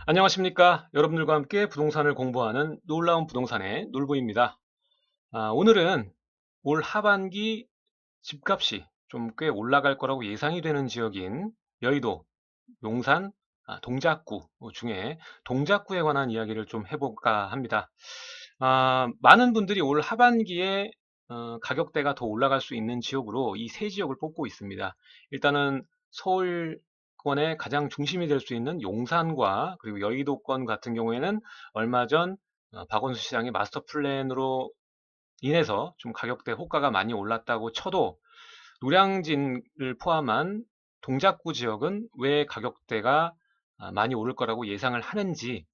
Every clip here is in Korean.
안녕하십니까. 여러분들과 함께 부동산을 공부하는 놀라운 부동산의 놀부입니다. 오늘은 올 하반기 집값이 좀 꽤 올라갈 거라고 예상이 되는 지역인 여의도, 용산, 동작구 중에 동작구에 관한 이야기를 좀 해볼까 합니다. 많은 분들이 올 하반기에 가격대가 더 올라갈 수 있는 지역으로 이 세 지역을 뽑고 있습니다. 일단은 서울권의 가장 중심이 될 수 있는 용산과 그리고 여의도권 같은 경우에는 얼마 전 박원순 시장의 마스터 플랜으로 인해서 좀 가격대 호가가 많이 올랐다고 쳐도 노량진을 포함한 동작구 지역은 왜 가격대가 많이 오를 거라고 예상을 하는지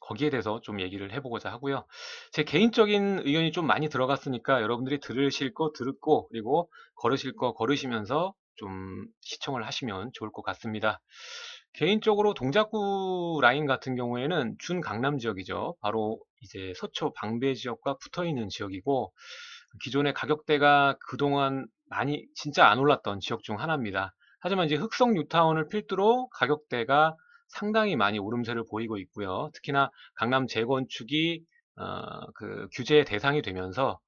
거기에 대해서 좀 얘기를 해보고자 하고요. 제 개인적인 의견이 좀 많이 들어갔으니까 여러분들이 들으실 거 듣고 그리고 걸으실 거 걸으시면서 좀 시청을 하시면 좋을 것 같습니다. 개인적으로 동작구 라인 같은 경우에는 준강남 지역이죠. 바로 이제 서초 방배 지역과 붙어 있는 지역이고 기존의 가격대가 그동안 많이 진짜 안 올랐던 지역 중 하나입니다. 하지만 이제 흑성 뉴타운을 필두로 가격대가 상당히 많이 오름세를 보이고 있고요. 특히나 강남 재건축이 그 규제의 대상이 되면서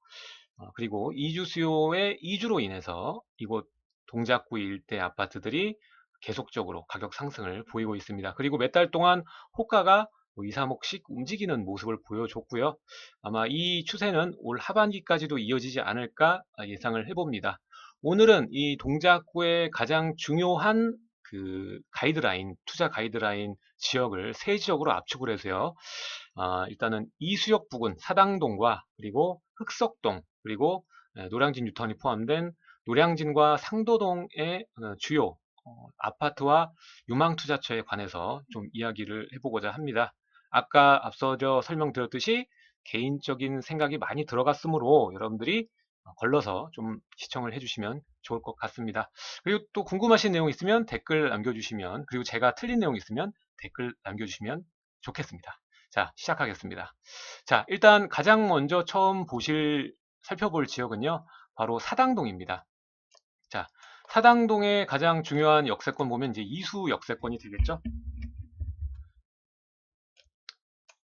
그리고 이주 수요의 이주로 인해서 이곳 동작구 일대 아파트들이 계속적으로 가격 상승을 보이고 있습니다. 그리고 몇 달 동안 호가가 뭐 2, 3억씩 움직이는 모습을 보여줬고요. 아마 이 추세는 올 하반기까지도 이어지지 않을까 예상을 해봅니다. 오늘은 이 동작구의 가장 중요한 그 가이드라인, 투자 가이드라인 지역을 세 지역으로 압축을 해서요. 일단은 이수역 부근 사당동과 그리고 흑석동 그리고 노량진 뉴타운이 포함된 노량진과 상도동의 주요 아파트와 유망투자처에 관해서 좀 이야기를 해보고자 합니다. 아까 앞서 설명드렸듯이 개인적인 생각이 많이 들어갔으므로 여러분들이 걸러서 좀 시청을 해주시면 좋을 것 같습니다. 그리고 또 궁금하신 내용 있으면 댓글 남겨주시면, 그리고 제가 틀린 내용 있으면 댓글 남겨주시면 좋겠습니다. 자, 시작하겠습니다. 자, 일단 가장 먼저 처음 살펴볼 지역은요, 바로 사당동입니다. 자, 사당동의 가장 중요한 역세권 보면 이제 이수 역세권이 되겠죠?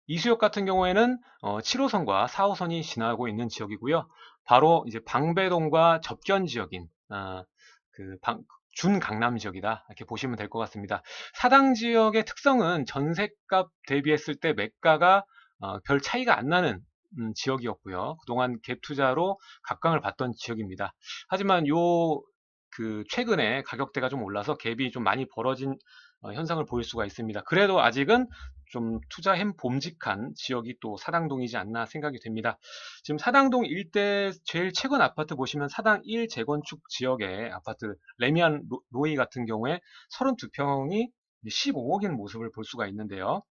이수역 같은 경우에는 7호선과 4호선이 지나고 있는 지역이고요. 바로 이제 방배동과 접견 지역인 그 준강남 지역이다 이렇게 보시면 될 것 같습니다. 사당 지역의 특성은 전셋값 대비했을 때 매가가 별 차이가 안 나는 지역이었고요. 그동안 갭 투자로 각광을 받던 지역입니다. 하지만 최근에 가격대가 좀 올라서 갭이 좀 많이 벌어진 현상을 보일 수가 있습니다. 그래도 아직은 좀 투자햄 봄직한 지역이 또 사당동이지 않나 생각이 됩니다. 지금 사당동 일대 제일 최근 아파트 보시면 사당 1 재건축 지역의 아파트 레미안 로이 같은 경우에 32평이 15억인 모습을 볼 수가 있는데요.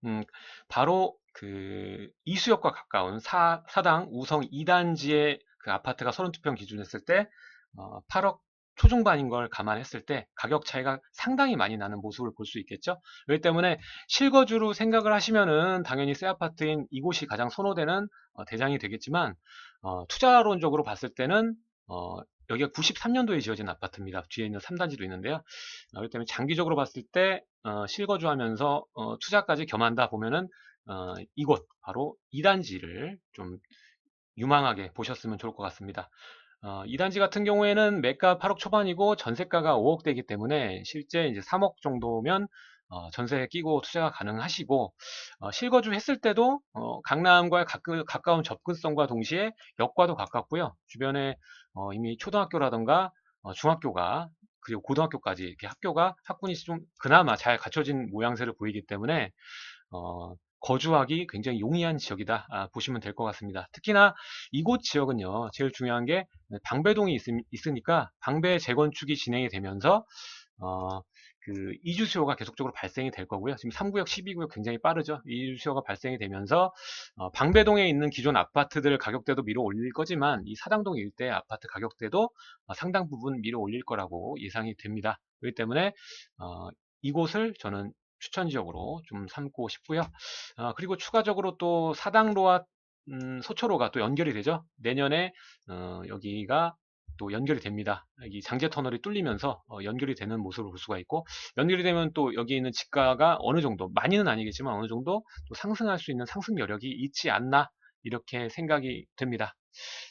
음, 바로 그 이수역과 가까운 사당 우성 2단지의 그 아파트가 32평 기준했을 때 8억 초중반인 걸 감안했을 때 가격 차이가 상당히 많이 나는 모습을 볼 수 있겠죠. 그렇기 때문에 실거주로 생각을 하시면은 당연히 새 아파트인 이곳이 가장 선호되는 대장이 되겠지만 투자론적으로 봤을 때는 여기가 93년도에 지어진 아파트입니다. 뒤에 있는 3단지도 있는데요. 그렇기 때문에 장기적으로 봤을 때 실거주하면서 투자까지 겸한다 보면은 이곳 바로 2단지를 좀 유망하게 보셨으면 좋을 것 같습니다. 2단지 같은 경우에는 매가 8억 초반이고 전세가가 5억대이기 때문에 실제 이제 3억 정도면 전세 끼고 투자가 가능하시고 실거주 했을 때도 강남과 가까운 접근성과 동시에 역과도 가깝고요. 주변에 이미 초등학교라던가 중학교가 그리고 고등학교까지 이렇게 학군이 좀 그나마 잘 갖춰진 모양새를 보이기 때문에 거주하기 굉장히 용이한 지역이다 보시면 될 것 같습니다. 특히나 이곳 지역은요 제일 중요한 게 방배동이 있으니까 방배 재건축이 진행이 되면서 그 이주 수요가 계속적으로 발생이 될 거고요. 지금 3구역, 12구역 굉장히 빠르죠. 이주 수요가 발생이 되면서 방배동에 있는 기존 아파트들 가격대도 밀어 올릴 거지만 이 사당동 일대 아파트 가격대도 상당 부분 밀어 올릴 거라고 예상이 됩니다. 그렇기 때문에 이곳을 저는 추천 지역으로 좀 삼고 싶고요. 그리고 추가적으로 또 사당로와 소초로가 또 연결이 되죠. 내년에 여기가 또 연결이 됩니다. 이 장제 터널이 뚫리면서 연결이 되는 모습을 볼 수가 있고, 연결이 되면 또 여기 있는 지가가 어느 정도, 많이는 아니겠지만 어느 정도 또 상승할 수 있는 상승 여력이 있지 않나, 이렇게 생각이 됩니다.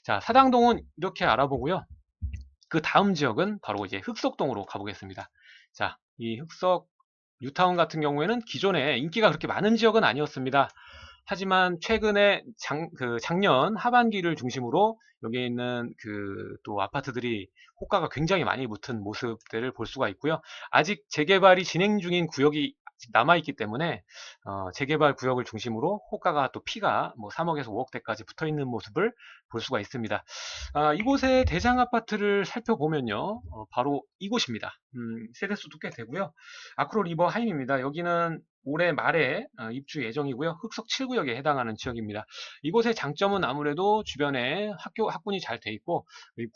자, 사당동은 이렇게 알아보고요. 그 다음 지역은 바로 이제 흑석동으로 가보겠습니다. 자, 이 흑석 뉴타운 같은 경우에는 기존에 인기가 그렇게 많은 지역은 아니었습니다. 하지만 최근에 작년 하반기를 중심으로 여기에 있는 또 아파트들이 호가가 굉장히 많이 붙은 모습들을 볼 수가 있고요. 아직 재개발이 진행 중인 구역이 아직 남아있기 때문에 재개발 구역을 중심으로 호가가 또 피가 뭐 3억에서 5억대까지 붙어 있는 모습을 볼 수가 있습니다. 이곳의 대장 아파트를 살펴보면요, 바로 이곳입니다. 세대수도 꽤 되고요. 아크로 리버 하임입니다. 여기는 올해 말에 입주 예정이고요. 흑석 7구역에 해당하는 지역입니다. 이곳의 장점은 아무래도 주변에 학군이 잘 돼 있고,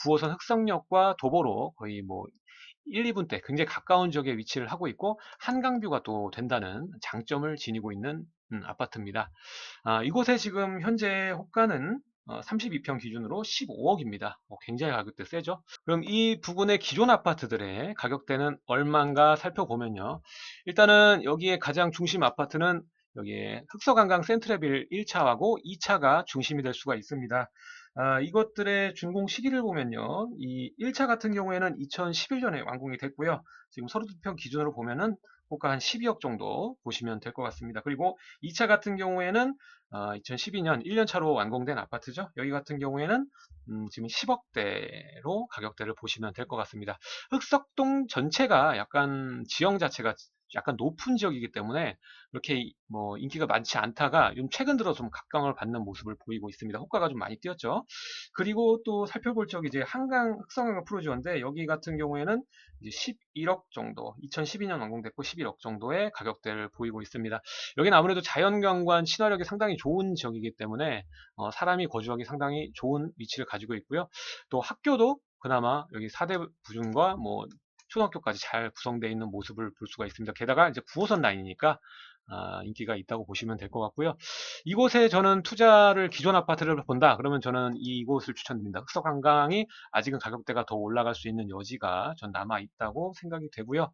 9호선 흑석역과 도보로 거의 뭐 1, 2분대 굉장히 가까운 지역에 위치를 하고 있고, 한강뷰가 또 된다는 장점을 지니고 있는 아파트입니다. 이곳에 지금 현재 호가는 32평 기준으로 15억입니다. 굉장히 가격대 세죠? 그럼 이 부근의 기존 아파트들의 가격대는 얼마인가 살펴보면요. 일단은 여기에 가장 중심 아파트는 여기에 흑서관광 센트레빌 1차하고 2차가 중심이 될 수가 있습니다. 이것들의 준공 시기를 보면요. 이 1차 같은 경우에는 2011년에 완공이 됐고요. 지금 서류투평 기준으로 보면은 호가 한 12억 정도 보시면 될 것 같습니다. 그리고 2차 같은 경우에는 2012년 1년 차로 완공된 아파트죠. 여기 같은 경우에는 지금 10억대로 가격대를 보시면 될 것 같습니다. 흑석동 전체가 약간 지형 자체가 약간 높은 지역이기 때문에 이렇게 뭐 인기가 많지 않다가 좀 최근 들어 좀 각광을 받는 모습을 보이고 있습니다. 호가가 좀 많이 뛰었죠. 그리고 또 살펴볼 적이 이제 한강 흑성항 프로지오인데, 여기 같은 경우에는 이제 11억 정도, 2012년 완공됐고 11억 정도의 가격대를 보이고 있습니다. 여기는 아무래도 자연경관 친화력이 상당히 좋은 지역이기 때문에 사람이 거주하기 상당히 좋은 위치를 가지고 있고요. 또 학교도 그나마 여기 4대 부중과 뭐 초등학교까지 잘 구성되어 있는 모습을 볼 수가 있습니다. 게다가 이제 9호선 라인이니까 인기가 있다고 보시면 될 것 같고요. 이곳에 저는 투자를, 기존 아파트를 본다 그러면 저는 이곳을 추천드립니다. 흑석한강이 아직은 가격대가 더 올라갈 수 있는 여지가 전 남아 있다고 생각이 되고요.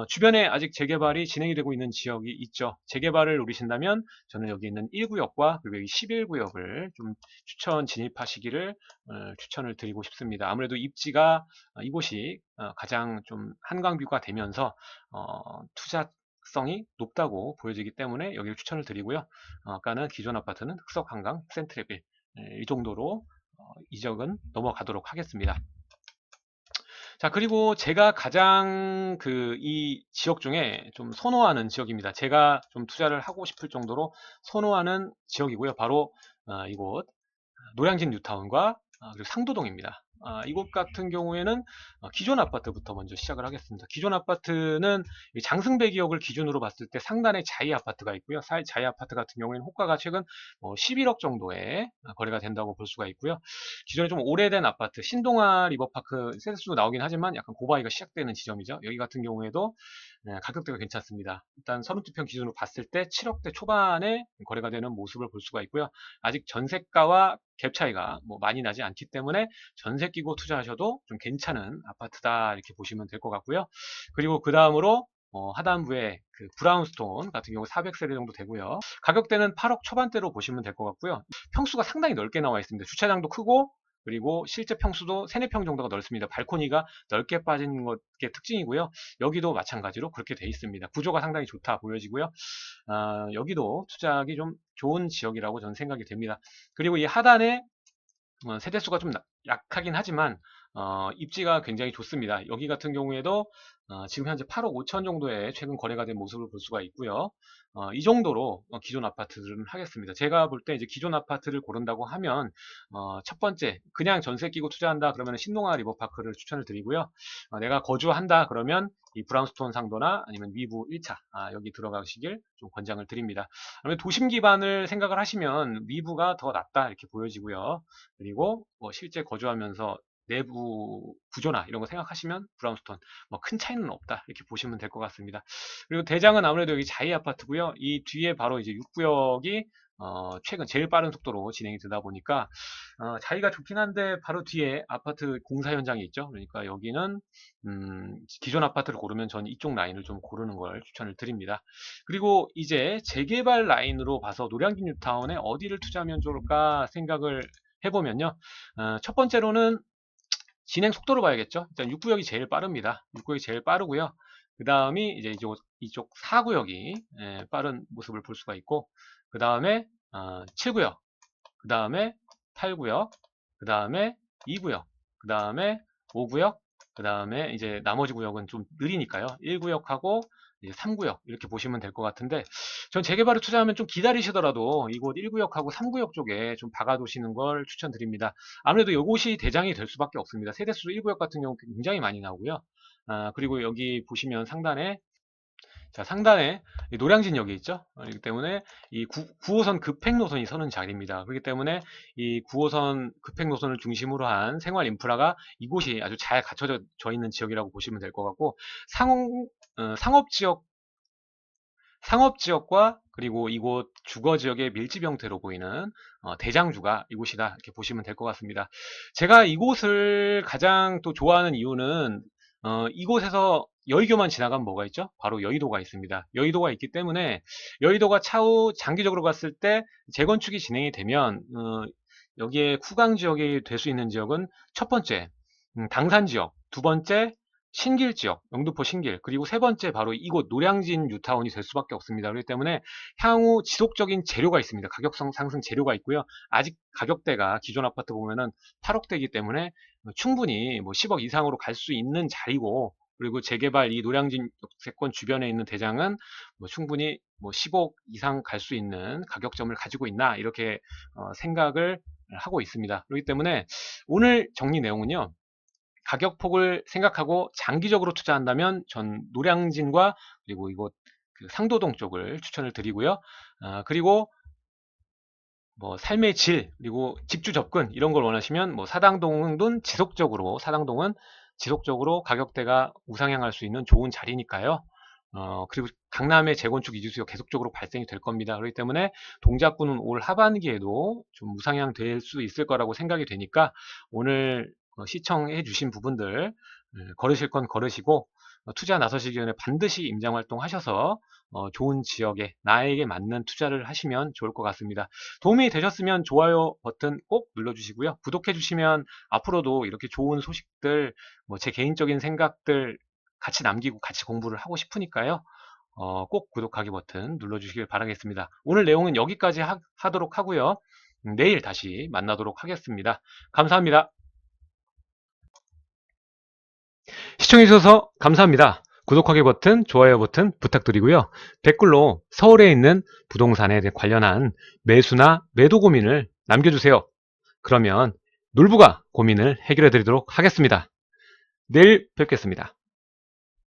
주변에 아직 재개발이 진행이 되고 있는 지역이 있죠. 재개발을 노리신다면 저는 여기 있는 1구역과 그리고 여기 11구역을 좀 진입하시기를 추천을 드리고 싶습니다. 아무래도 입지가 이곳이 가장 좀 한강뷰가 되면서 투자성이 높다고 보여지기 때문에 여기를 추천을 드리고요. 아까는 기존 아파트는 흑석 한강 센트레빌, 이 정도로 이 지역은 넘어가도록 하겠습니다. 자, 그리고 제가 가장 이 지역 중에 좀 선호하는 지역입니다. 제가 좀 투자를 하고 싶을 정도로 선호하는 지역이고요. 바로 이곳 노량진 뉴타운과 그리고 상도동입니다. 이곳 같은 경우에는 기존 아파트부터 먼저 시작을 하겠습니다. 기존 아파트는 장승배 기역을 기준으로 봤을 때 상단에 자이 아파트가 있고요. 자이 아파트 같은 경우에는 호가가 최근 11억 정도에 거래가 된다고 볼 수가 있고요. 기존에 좀 오래된 아파트, 신동아 리버파크 세대수도 나오긴 하지만 약간 고바위가 시작되는 지점이죠. 여기 같은 경우에도 가격대가 괜찮습니다. 일단 32평 기준으로 봤을 때 7억대 초반에 거래가 되는 모습을 볼 수가 있고요. 아직 전세가와 갭 차이가 뭐 많이 나지 않기 때문에 전세 끼고 투자하셔도 좀 괜찮은 아파트다, 이렇게 보시면 될 것 같고요. 그리고 그 다음으로 하단부에 브라운스톤 같은 경우 400세대 정도 되고요. 가격대는 8억 초반대로 보시면 될 것 같고요. 평수가 상당히 넓게 나와 있습니다. 주차장도 크고, 그리고 실제 평수도 3, 4평 정도가 넓습니다. 발코니가 넓게 빠진 것게 특징이고요. 여기도 마찬가지로 그렇게 돼 있습니다. 구조가 상당히 좋다 보여지고요. 여기도 투자하기 좀 좋은 지역이라고 저는 생각이 됩니다. 그리고 이 하단에 세대수가 좀 약하긴 하지만 입지가 굉장히 좋습니다. 여기 같은 경우에도 지금 현재 8억 5천 정도의 최근 거래가 된 모습을 볼 수가 있고요. 이 정도로 기존 아파트들은 하겠습니다. 제가 볼 때 이제 기존 아파트를 고른다고 하면 첫 번째, 그냥 전세 끼고 투자한다 그러면 신동아 리버파크를 추천을 드리고요. 내가 거주한다 그러면 이 브라운스톤 상도나 아니면 위브 1차 여기 들어가시길 좀 권장을 드립니다. 그러면 도심 기반을 생각을 하시면 위브가 더 낫다 이렇게 보여지고요. 그리고 뭐 실제 거주하면서 내부 구조나 이런 거 생각하시면 브라운스톤 뭐 큰 차이는 없다 이렇게 보시면 될 것 같습니다. 그리고 대장은 아무래도 여기 자이 아파트고요. 이 뒤에 바로 이제 6구역이 최근 제일 빠른 속도로 진행이 되다 보니까 자리가 좋긴 한데 바로 뒤에 아파트 공사 현장이 있죠. 그러니까 여기는 기존 아파트를 고르면 전 이쪽 라인을 좀 고르는 걸 추천을 드립니다. 그리고 이제 재개발 라인으로 봐서 노량진 뉴타운에 어디를 투자하면 좋을까 생각을 해보면요. 첫 번째로는 진행 속도로 봐야겠죠. 일단 6구역이 제일 빠릅니다. 6구역이 제일 빠르고요. 그 다음이 이제 이쪽 4구역이 빠른 모습을 볼 수가 있고, 그 다음에 7구역, 그 다음에 8구역, 그 다음에 2구역, 그 다음에 5구역, 그 다음에 이제 나머지 구역은 좀 느리니까요. 1구역하고 이제 3구역 이렇게 보시면 될 것 같은데, 전 재개발을 투자하면 좀 기다리시더라도 이곳 1구역하고 3구역 쪽에 좀 박아두시는 걸 추천드립니다. 아무래도 이곳이 대장이 될 수밖에 없습니다. 세대수 1구역 같은 경우 굉장히 많이 나오고요. 그리고 여기 보시면 상단에 자, 상단에 노량진역이 있죠. 그렇기 때문에 이 9호선 급행 노선이 서는 자리입니다. 그렇기 때문에 이 9호선 급행 노선을 중심으로 한 생활 인프라가 이곳이 아주 잘 갖춰져 있는 지역이라고 보시면 될 것 같고, 상업지역과 그리고 이곳 주거지역의 밀집 형태로 보이는 대장주가 이곳이다 이렇게 보시면 될 것 같습니다. 제가 이곳을 가장 또 좋아하는 이유는 이곳에서 여의도만 지나가면 뭐가 있죠? 바로 여의도가 있습니다. 여의도가 있기 때문에 여의도가 차후 장기적으로 봤을 때 재건축이 진행이 되면 여기에 쿠강 지역이 될 수 있는 지역은 첫 번째 당산 지역, 두 번째 신길 지역, 영등포 신길, 그리고 세 번째 바로 이곳 노량진 뉴타운이 될 수밖에 없습니다. 그렇기 때문에 향후 지속적인 재료가 있습니다. 가격 상승 재료가 있고요. 아직 가격대가 기존 아파트 보면은 8억대이기 때문에 충분히 뭐 10억 이상으로 갈 수 있는 자리고, 그리고 재개발 이 노량진 역세권 주변에 있는 대장은 뭐 충분히 뭐 10억 이상 갈 수 있는 가격점을 가지고 있나 이렇게 생각을 하고 있습니다. 그렇기 때문에 오늘 정리 내용은요. 가격폭을 생각하고 장기적으로 투자한다면 전 노량진과 그리고 이곳 그 상도동 쪽을 추천을 드리고요. 그리고 뭐 삶의 질 그리고 직주 접근 이런 걸 원하시면 뭐 사당동은 지속적으로 가격대가 우상향할 수 있는 좋은 자리니까요. 그리고 강남의 재건축 이주수요 계속적으로 발생이 될 겁니다. 그렇기 때문에 동작구는 올 하반기에도 좀 우상향 될 수 있을 거라고 생각이 되니까 오늘 시청해 주신 부분들 걸으실 건 걸으시고 투자 나서시기 전에 반드시 임장활동 하셔서 좋은 지역에 나에게 맞는 투자를 하시면 좋을 것 같습니다. 도움이 되셨으면 좋아요 버튼 꼭 눌러주시고요. 구독해 주시면 앞으로도 이렇게 좋은 소식들, 뭐 제 개인적인 생각들 같이 남기고 같이 공부를 하고 싶으니까요. 꼭 구독하기 버튼 눌러주시길 바라겠습니다. 오늘 내용은 여기까지 하도록 하고요. 내일 다시 만나도록 하겠습니다. 감사합니다. 시청해주셔서 감사합니다. 구독하기 버튼, 좋아요 버튼 부탁드리고요. 댓글로 서울에 있는 부동산에 관련한 매수나 매도 고민을 남겨주세요. 그러면 놀부가 고민을 해결해 드리도록 하겠습니다. 내일 뵙겠습니다.